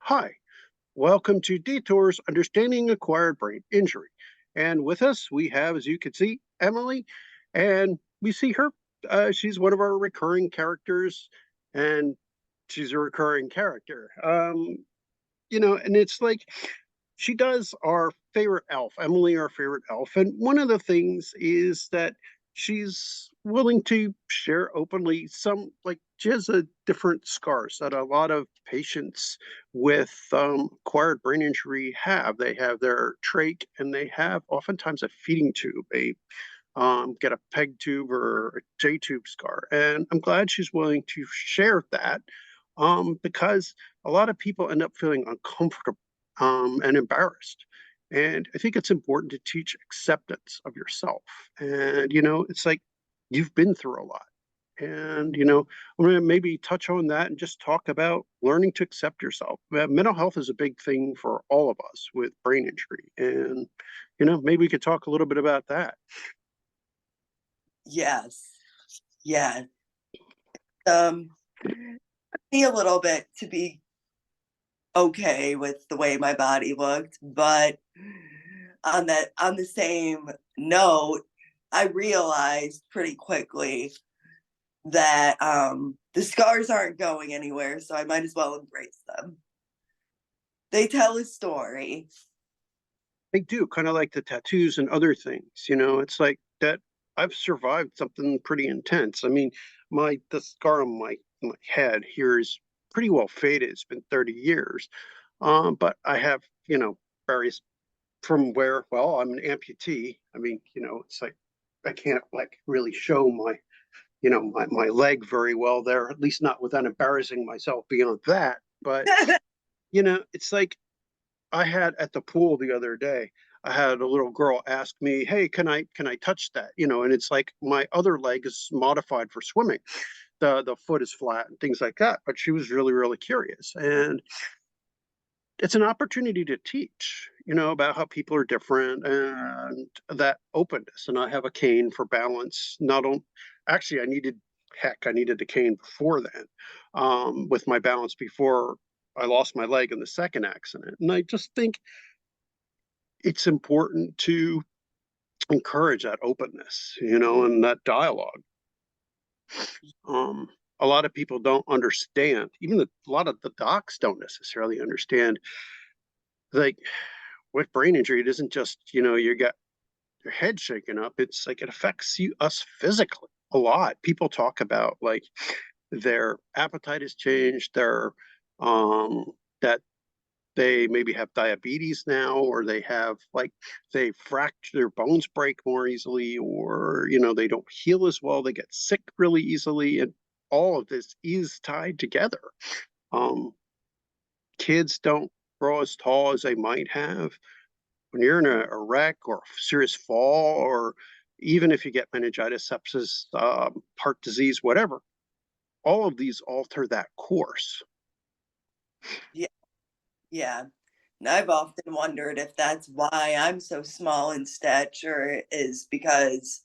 Hi, welcome to Detours Understanding Acquired Brain Injury. And with us, we have, as you can see, Emily, and we see her. She's one of our recurring characters, and she's a recurring character. And it's like she does our favorite elf, Emily, our favorite elf. And one of the things is that she's willing to share openly like she has a different scars that a lot of patients with acquired brain injury have. They have their trach and they have oftentimes a feeding tube, get a peg tube or a J tube scar. And I'm glad she's willing to share that because a lot of people end up feeling uncomfortable and embarrassed. And I think it's important to teach acceptance of yourself. And, it's like you've been through a lot. And, I'm going to maybe touch on that and just talk about learning to accept yourself. Mental health is a big thing for all of us with brain injury. And, maybe we could talk a little bit about that. Yes. Yeah. Um, me a little bit to be okay with the way my body looked, but on the same note, I realized pretty quickly that the scars aren't going anywhere, so I might as well embrace them. They tell a story. They do, kind of like the tattoos and other things. It's like that I've survived something pretty intense. I mean, the scar on my head here is pretty well faded. It's been 30 years. But I have, various from where, well, I'm an amputee. I mean, it's like I can't like really show my leg very well there, at least not without embarrassing myself beyond that. But, it's like I had at the pool the other day, I had a little girl ask me, "Hey, can I touch that?" And it's like my other leg is modified for swimming. The foot is flat and things like that. But she was really, really curious. And it's an opportunity to teach, about how people are different and that openness. And I have a cane for balance. Not on actually I needed the cane before then, with my balance before I lost my leg in the second accident. And I just think it's important to encourage that openness, and that dialogue. Um, a lot of people don't understand, even a lot of the docs don't necessarily understand, like with brain injury, it isn't just, you got your head shaken up. It's like it affects us physically a lot. People talk about like their appetite has changed, um that they maybe have diabetes now, or they have like they fracture their bones break more easily, or they don't heal as well, they get sick really easily, and all of this is tied together. um Kids don't grow as tall as they might have. When you're in a wreck or a serious fall, or even if you get meningitis, sepsis, heart disease, whatever, all of these alter that course. Yeah. Yeah. And I've often wondered if that's why I'm so small in stature, is because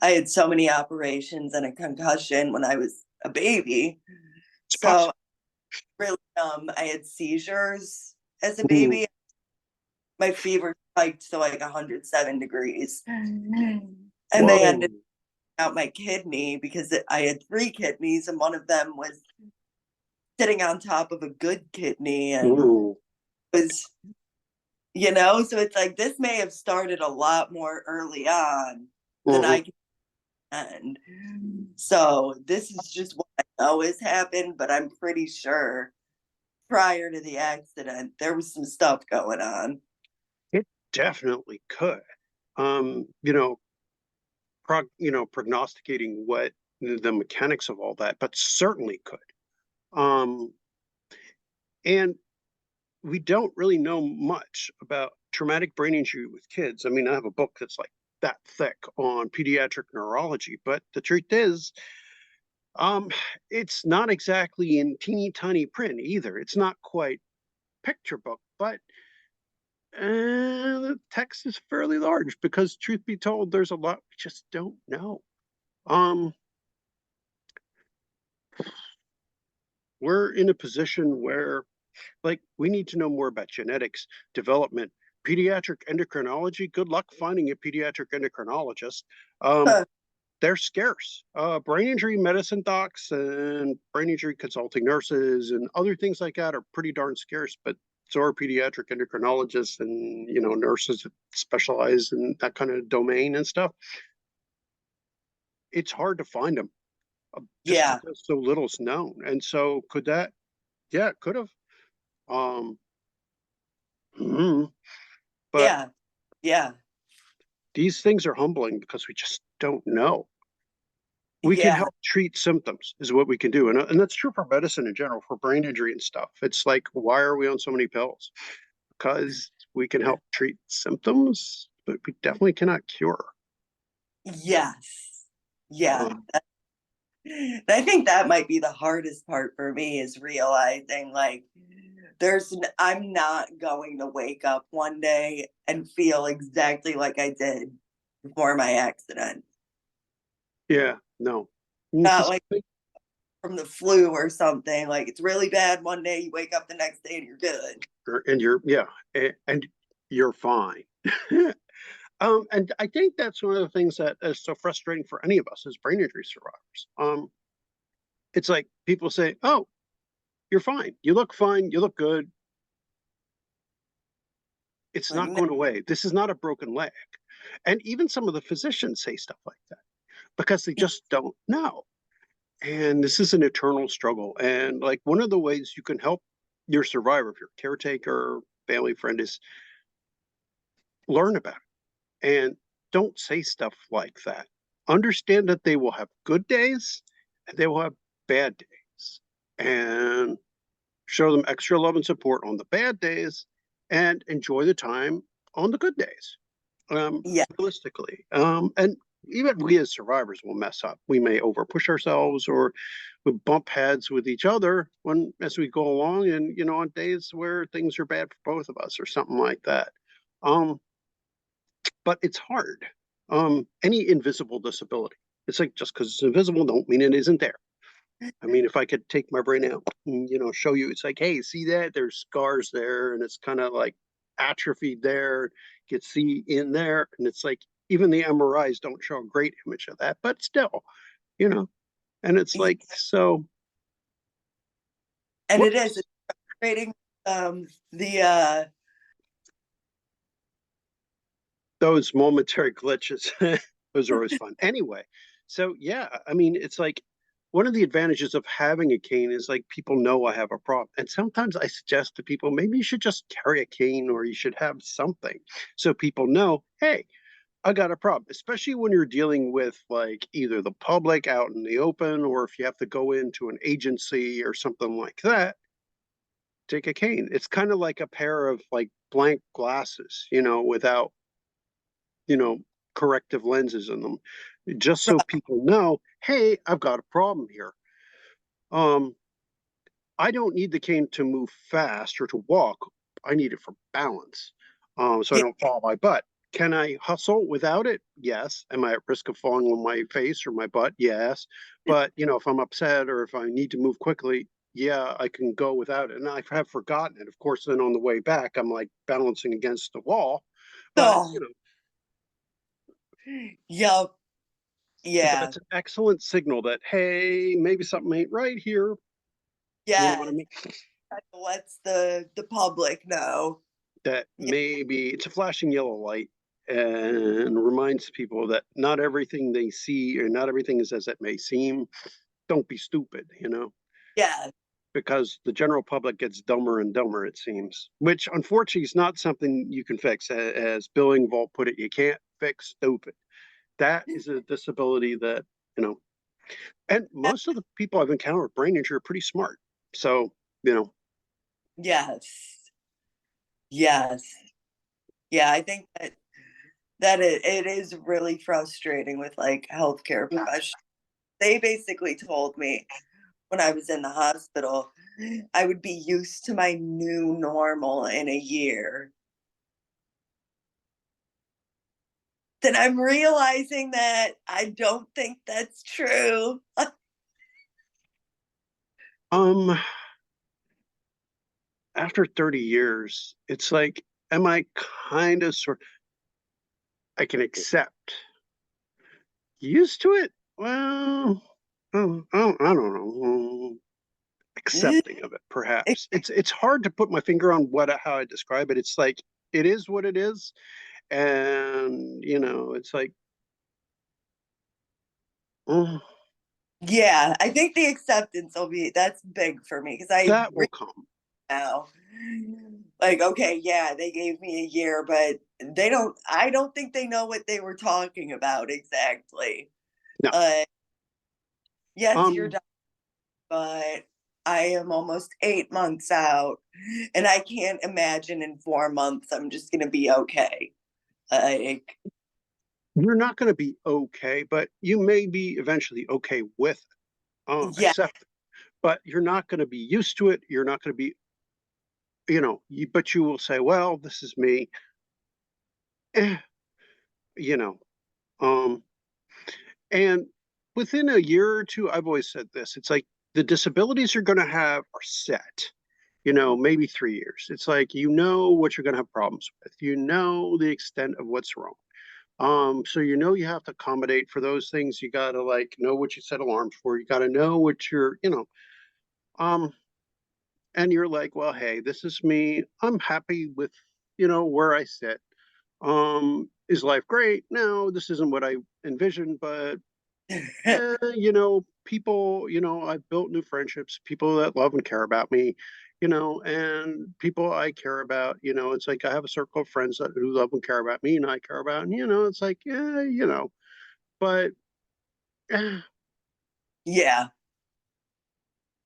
I had so many operations and a concussion when I was a baby. It's So possible. really I had seizures as a Mm. baby. My fever spiked to like 107 degrees. And they Whoa. ended out my kidney because I had three kidneys and one of them was sitting on top of a good kidney and Ooh. was, so it's like this may have started a lot more early on than Mhm. I can end. So this is just what I know has happened, but I'm pretty sure prior to the accident there was some stuff going on. It definitely could. Prognosticating what the mechanics of all that, but certainly could. Um, and we don't really know much about traumatic brain injury with kids. I mean, I have a book that's like that thick on pediatric neurology, but the truth is, um, it's not exactly in teeny tiny print either. It's not quite picture book, but the text is fairly large because, truth be told, there's a lot we just don't know. Um, we're in a position where Like, we need to know more about genetics, development, pediatric endocrinology. Good luck finding a pediatric endocrinologist. Um, Huh. they're scarce. Brain injury medicine docs and brain injury consulting nurses and other things like that are pretty darn scarce, but so are pediatric endocrinologists and, nurses that specialize in that kind of domain and stuff. It's hard to find them, just Yeah, because so little's known. And so could that, yeah, it could have. Um, but yeah, yeah, these things are humbling because we just don't know. We can yeah, help treat symptoms is what we can do. And that's true for medicine in general, for brain injury and stuff. It's like, why are we on so many pills? Because we can help treat symptoms, but we definitely cannot cure. yes, yeah. Um, I think that might be the hardest part for me is realizing like I'm not going to wake up one day and feel exactly like I did before my accident. yeah, no. It's Not just, like from the flu or something. Like it's really bad one day, you wake up the next day and you're good. and yeah, and you're fine. And I think that's one of the things that is so frustrating for any of us as brain injury survivors. It's like people say, "Oh, you're fine. You look fine. You look good." It's Like not going away. This is not a broken leg. And even some of the physicians say stuff like that because they just don't know. And this is an eternal struggle. And like one of the ways you can help your survivor, if you're a caretaker, family friend, is learn about it and don't say stuff like that. Understand that they will have good days and they will have bad days. And show them extra love and support on the bad days and enjoy the time on the good days, yeah. realistically. And even we as survivors will mess up. We may overpush ourselves or we bump heads with each other when as we go along, and on days where things are bad for both of us or something like that. Um, but it's hard. Any invisible disability. It's like just because it's invisible don't mean it isn't there. I mean, if I could take my brain out and, show you, it's like, hey, see that? There's scars there, and it's kind of like atrophied there. You can see in there, and it's like even the MRIs don't show a great image of that, but still, you know. And it's like, so And it is whoops, it's frustrating. The those momentary glitches, those are always fun. Anyway, so yeah, I mean, it's like one of the advantages of having a cane is like people know I have a problem. And sometimes I suggest to people, maybe you should just carry a cane or you should have something so people know, hey, I got a problem, especially when you're dealing with like either the public out in the open or if you have to go into an agency or something like that, take a cane. It's kind of like a pair of like blank glasses, without you know, corrective lenses in them, just so people know, hey, I've got a problem here. Um, I don't need the cane to move fast or to walk. I need it for balance, so I yeah, don't fall on my butt. Can I hustle without it? Yes. Am I at risk of falling on my face or my butt? Yes. But if I'm upset or if I need to move quickly, yeah, I can go without it. And I have forgotten it. Of course, then on the way back, I'm like balancing against the wall. But oh, yup, but yeah, it's an excellent signal that hey, maybe something ain't right here. You know what I yes. mean? Lets the public know. That Yeah, maybe it's a flashing yellow light and reminds people that not everything they see or not everything is as it may seem. Don't be stupid, yeah, because the general public gets dumber and dumber, it seems, which unfortunately is not something you can fix. As Bill Engvall put it, you can't fix stupid. That is a disability that, you know, and most of the people I've encountered with brain injury are pretty smart. So, you know, yes, yes, yeah. I think that it is really frustrating with like healthcare professionals. They basically told me when I was in the hospital, I would be used to my new normal in a year. Then I'm realizing that I don't think that's true. um, after 30 years, it's like, am I kind of sort I can accept used to it? Well, I don't know. Accepting of it, perhaps. It's hard to put my finger on how I describe it. It's like it is what it is, and it's like mm, Yeah, I think the acceptance will be that's big for me because I that will really come. now like okay, yeah, they gave me a year, but I don't think they know what they were talking about exactly. No, Uh yes, you're um, done, but I am almost 8 months out and I can't imagine in 4 months I'm just gonna be okay. Like you're not going to be okay, but you may be eventually okay with it, yeah, accept it. But you're not going to be used to it. You're not going to be, but you will say, well, this is me. Eh, you know, um, And within a year or two, I've always said this. It's like the disabilities you're going to have are set, maybe 3 years. It's like, what you're going to have problems with, the extent of what's wrong. So you have to accommodate for those things. You got to like know what you set alarms for. You got to know what um, and you're like, well, hey, this is me. I'm happy with, where I sit. Is life great? No, this isn't what I envisioned, but people, I've built new friendships, people that love and care about me, and people I care about, it's like I have a circle of friends who love and care about me and I care about, and, it's like, yeah, but eh, yeah,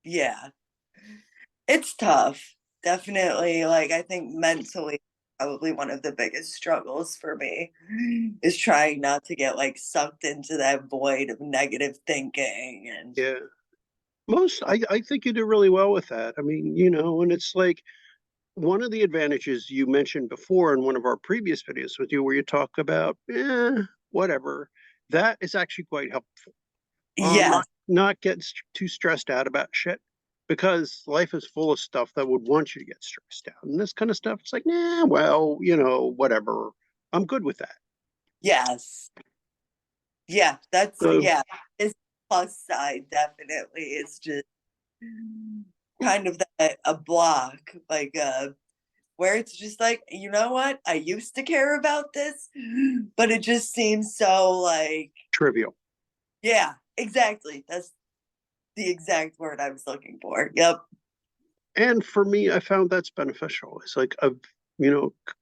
yeah. It's tough. Definitely, like I think mentally probably one of the biggest struggles for me is trying not to get like sucked into that void of negative thinking and yeah, I think you do really well with that. I mean, and it's like one of the advantages you mentioned before in one of our previous videos with you, where you talk about, whatever, that is actually quite helpful. yes, Not get too stressed out about shit, because life is full of stuff that would want you to get stressed out, and this kind of stuff. It's like, nah, well, whatever. I'm good with that. yes. Yeah, that's So yeah. It's plus side definitely. It's just kind of that a block, like where it's just like, you know what? I used to care about this, but it just seems so like, trivial. yeah, exactly. That's the exact word I was looking for. Yep. And for me, I found that's beneficial. It's like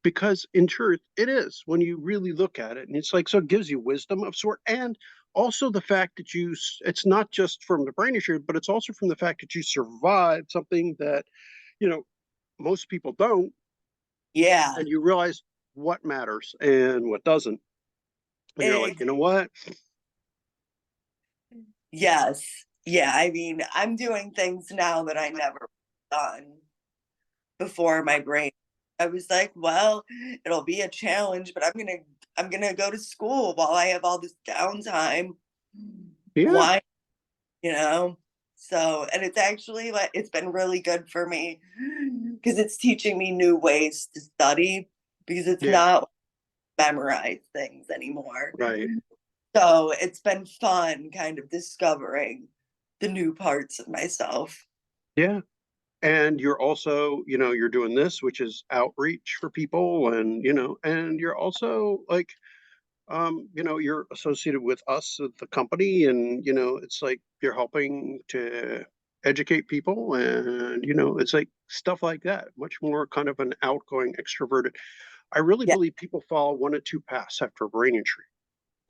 because in truth, it is when you really look at it, and it's like, so it gives you wisdom of sort, and also the fact that it's not just from the brain issue, but it's also from the fact that you survived something that you know most people don't, Yeah. and you realize what matters and what doesn't, and you're like, Ex- you know what? yes. Yeah. I mean, I'm doing things now that I never done before my brain. I was like, well, it'll be a challenge, but I'm gonna go to school while I have all this downtime. Yeah, Why, you know? So, and it's actually like it's been really good for me because it's teaching me new ways to study because it's yeah, not memorize things anymore. right, So it's been fun kind of discovering the new parts of myself. yeah. And you're also, you're doing this, which is outreach for people, and and you're also like, you're associated with us at the company, and it's like you're helping to educate people, and it's like stuff like that. Much more kind of an outgoing, extroverted. I really Yeah. believe people follow one of two paths after a brain injury.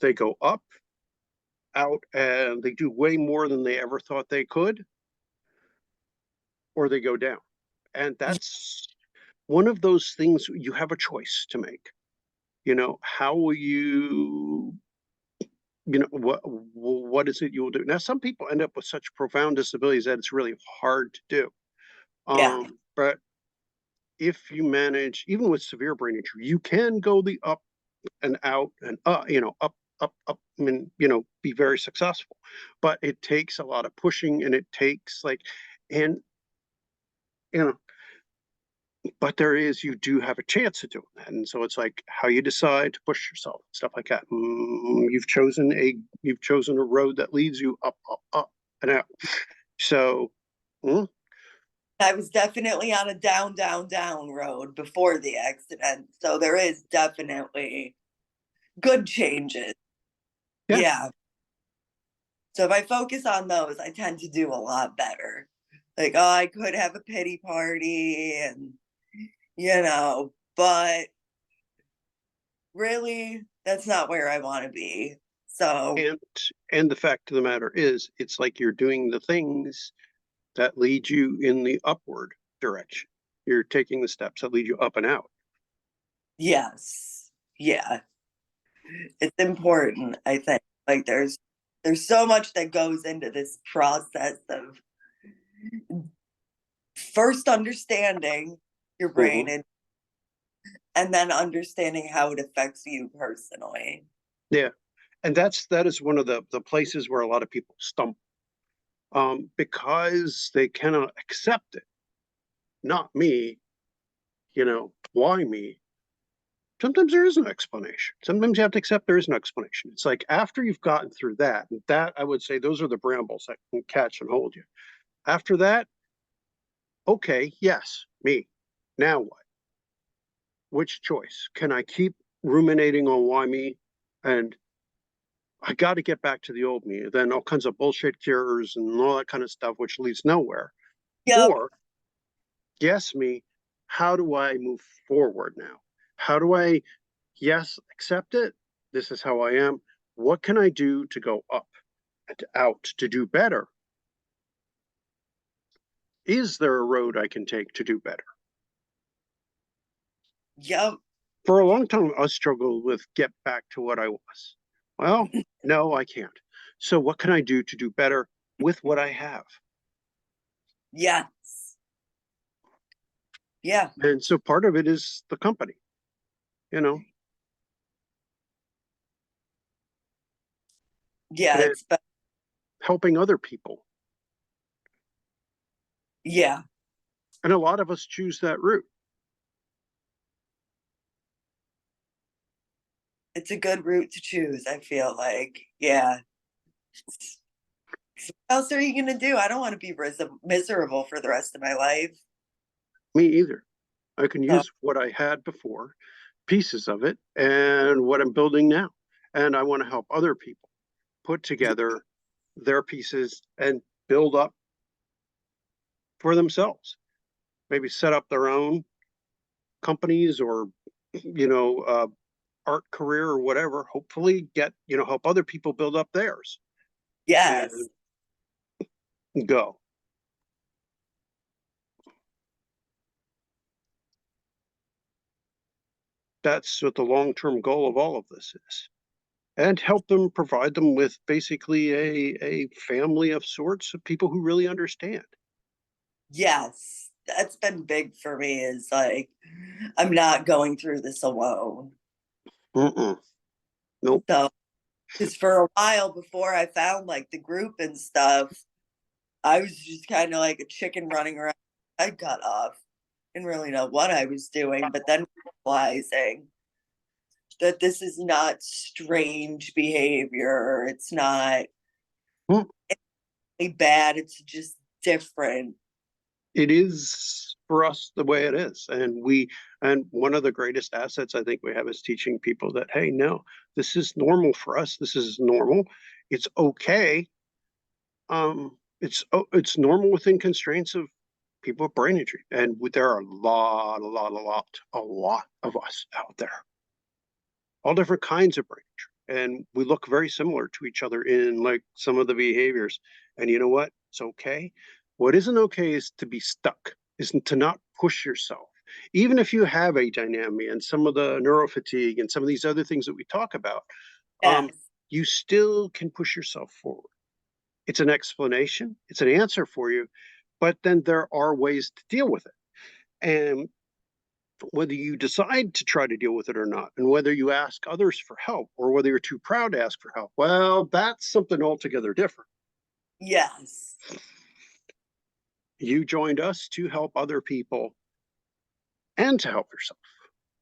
They go up, out, and they do way more than they ever thought they could, or they go down. And that's one of those things you have a choice to make. How will what is it you will do? Now, some people end up with such profound disabilities that it's really hard to do. Yeah. But if you manage, even with severe brain injury, you can go the up and out and up, up, up, and be very successful. But it takes a lot of pushing, and it takes like, and you know, but you do have a chance of doing that. And so it's like how you decide to push yourself, stuff like that. You've chosen a road that leads you up, up, up and out. So, mm, I was definitely on a down, down, down road before the accident. So there is definitely good changes. yeah, Yeah. So if I focus on those, I tend to do a lot better. Like, oh, I could have a pity party and, but really, that's not where I want to be. So, and the fact of the matter is, it's like you're doing the things that lead you in the upward direction. You're taking the steps that lead you up and out. yes. Yeah. It's important, I think. Like there's so much that goes into this process of first understanding your brain Mhm. and then understanding how it affects you personally. Yeah, and that is one of the places where a lot of people stumble, because they cannot accept it. Not me, why me? Sometimes there is an explanation. Sometimes you have to accept there is an explanation. It's like after you've gotten through that, and that I would say those are the brambles that can catch and hold you. After that, okay, yes, me. Now what? Which choice? Can I keep ruminating on why me? And I got to get back to the old me. Then all kinds of bullshit cures and all that kind of stuff, which leads nowhere. Yep. Or, yes, me, how do I move forward now? How do I, yes, accept it? This is how I am. What can I do to go up and out to do better? Is there a road I can take to do better? Yep. For a long time, I struggled with get back to what I was. Well, no, I can't. So, what can I do to do better with what I have? Yes. Yeah. And so, part of it is the company, you know, Yeah. and helping other people. Yeah. And a lot of us choose that route. It's a good route to choose, I feel like. Yeah. What else are you going to do? I don't want to be miserable for the rest of my life. Me either. I can So, use what I had before, pieces of it, and what I'm building now. And I want to help other people put together their pieces and build up for themselves. Maybe set up their own companies or, you know, art career or whatever. Hopefully, help other people build up theirs yes. and go. That's what the long term goal of all of this is. And help them provide them with basically a family of sorts of people who really understand. Yes. That's been big for me is like, I'm not going through this alone. Mm-mm. Nope. So, because for a while before I found like the group and stuff, I was just kind of like a chicken running around. I got off. Didn't really know what I was doing, but then realizing that this is not strange behavior. It's not Mm. bad. It's just different. It is for us the way it is. And one of the greatest assets I think we have is teaching people that, hey, no, this is normal for us. This is normal. It's okay. It's normal within constraints of people with brain injury. And there are a lot of us out there, all different kinds of brain injury. And we look very similar to each other in like some of the behaviors. And you know what? It's okay. What isn't okay is to be stuck, isn't to not push yourself. Even if you have adynamia and some of the neurofatigue and some of these other things that we talk about, um, Yes. you still can push yourself forward. It's an explanation, it's an answer for you, but then there are ways to deal with it. And whether you decide to try to deal with it or not, and whether you ask others for help or whether you're too proud to ask for help, well, that's something altogether different. Yes. You joined us to help other people and to help yourself.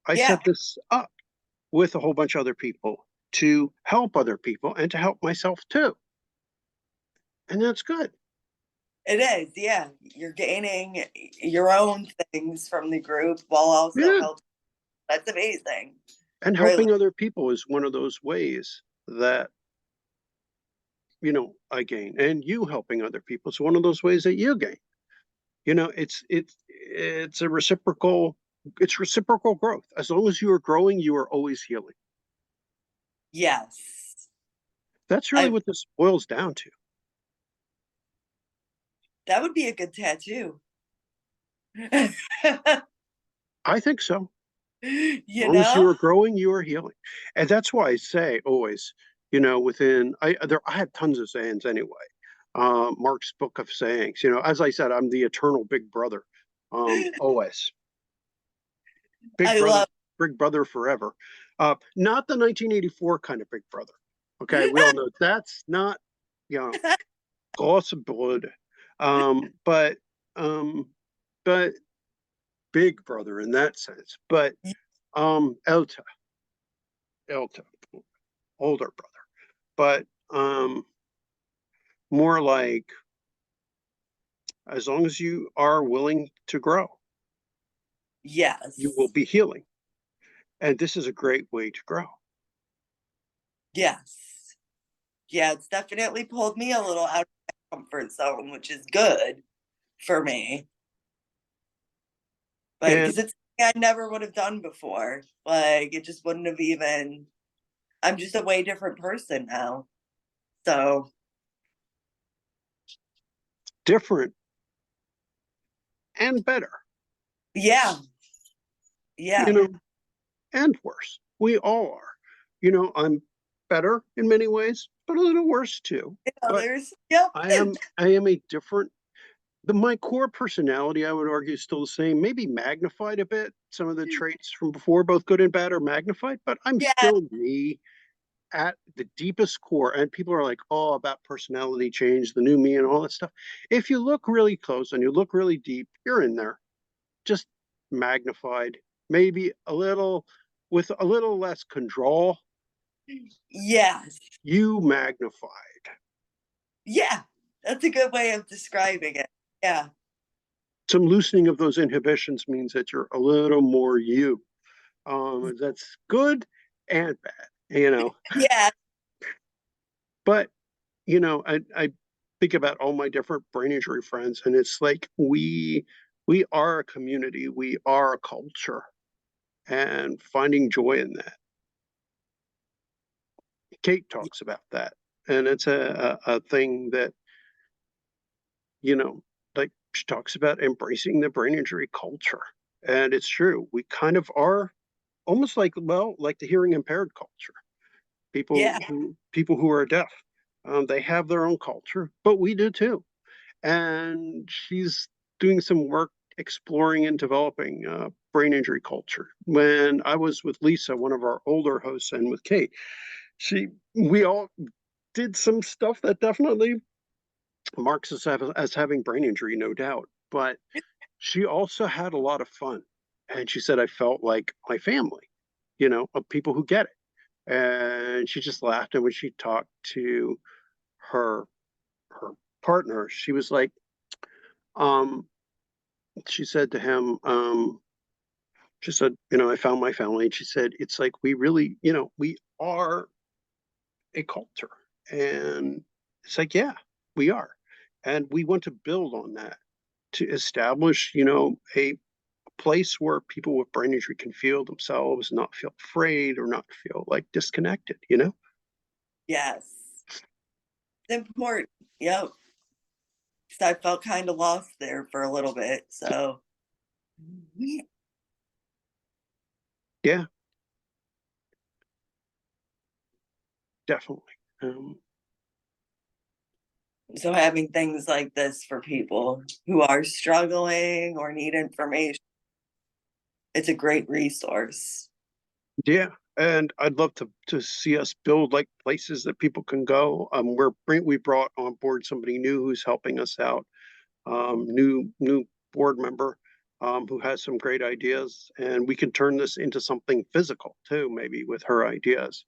I Yeah, set this up with a whole bunch of other people to help other people and to help myself too. And that's good. it is. Yeah. You're gaining your own things from the group while also Yeah. helping. That's amazing. And Really. helping other people is one of those ways that, I gain. And you helping other people is one of those ways that you gain. It's reciprocal growth. As long as you are growing, you are always healing. Yes. That's really I what this boils down to. That would be a good tattoo. I think so. As You long as you know? are growing, you are healing. And that's why I say always, within I had tons of sayings anyway. Mark's book of sayings, as I said, I'm the eternal big brother. Always. Big I brother, love big brother forever. Not the 1984 kind of big brother. Okay, we all know that's not, you know, gossip blood. But um, but big brother in that sense. But Elta, Elta, older brother. But more like as long as you are willing to grow, you will yes. be healing. And this is a great way to grow. Yes. Yeah, it's definitely pulled me a little out of my comfort zone, which is good for me. But And because it's something I never would have done before. Like it just wouldn't have even I'm just a way different person now. So different and better, yeah, you yeah. know, and worse. We all are. I'm better in many ways, but a little worse too. But Others. Yep. I am a different my core personality, I would argue, is still the same, maybe magnified a bit. Some of the traits from before, both good and bad, are magnified, but I'm Yeah. still me at the deepest core. And people are like, oh, about personality change, the new me, and all that stuff. If you look really close and you look really deep, you're in there, just magnified, maybe a little with a little less control. Yes. You magnified. Yeah. That's a good way of describing it. Yeah. Some loosening of those inhibitions means that you're a little more you. That's good and bad. Yeah. But I think about all my different brain injury friends, and it's like we are a community, we are a culture, and finding joy in that. Kate talks about that, and it's a thing that you know, like she talks about embracing the brain injury culture, and it's true. We kind of are almost like like the hearing impaired culture. Yeah. People who are deaf, they have their own culture, but we do too. And she's doing some work exploring and developing brain injury culture. When I was with Lisa, one of our older hosts, and with Kate, we all did some stuff that definitely marks us as having brain injury, no doubt. But she also had a lot of fun, and she said I felt like my family, of people who get it. And she just laughed. And when she talked to her her partner, she was like, um, she said to him, she said, I found my family. And she said, it's like we really, we are a culture. And it's like, yeah, we are. And we want to build on that to establish, a place where people with brain injury can feel themselves, not feel afraid or not feel like disconnected. Yes. It's important. Yep. Because I felt kind of lost there for a little bit. So Yeah, definitely. Um, so having things like this for people who are struggling or need information, it's a great resource. Yeah, and I'd love to see us build like places that people can go. We brought on board somebody new who's helping us out, new board member. who has some great ideas, and we can turn this into something physical too, maybe with her ideas.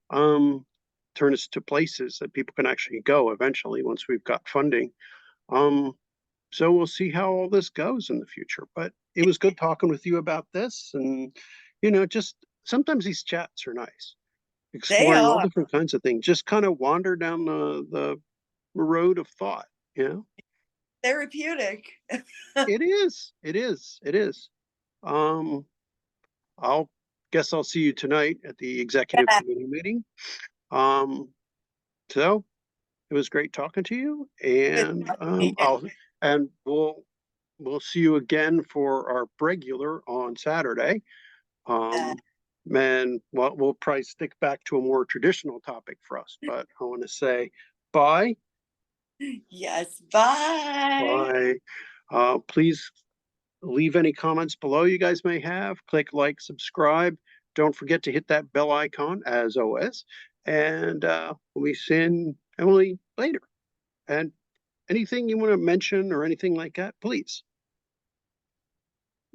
Um, Turn us to places that people can actually go eventually once we've got funding. Um, so we'll see how all this goes in the future. But it was good talking with you about this, and just sometimes these chats are nice, They exploring all are different kinds of things. Just kind of wander down the road of thought. You know, therapeutic. it is, it is, it is. Um, I'll I'll see you tonight at the executive Yeah, committee meeting. Um, so it was great talking to you, good and talking to we'll see you again for our regular on Saturday. you. And we'll probably stick back to a more traditional topic for us, but I want to say bye, Yes, bye. bye. Please leave any comments below you guys may have. Click like, subscribe. Don't forget to hit that bell icon as always. And we'll be seeing Emily later. And anything you want to mention or anything like that, please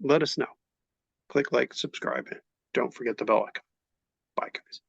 let us know. Click like, subscribe, and don't forget the bell icon. Bye, guys.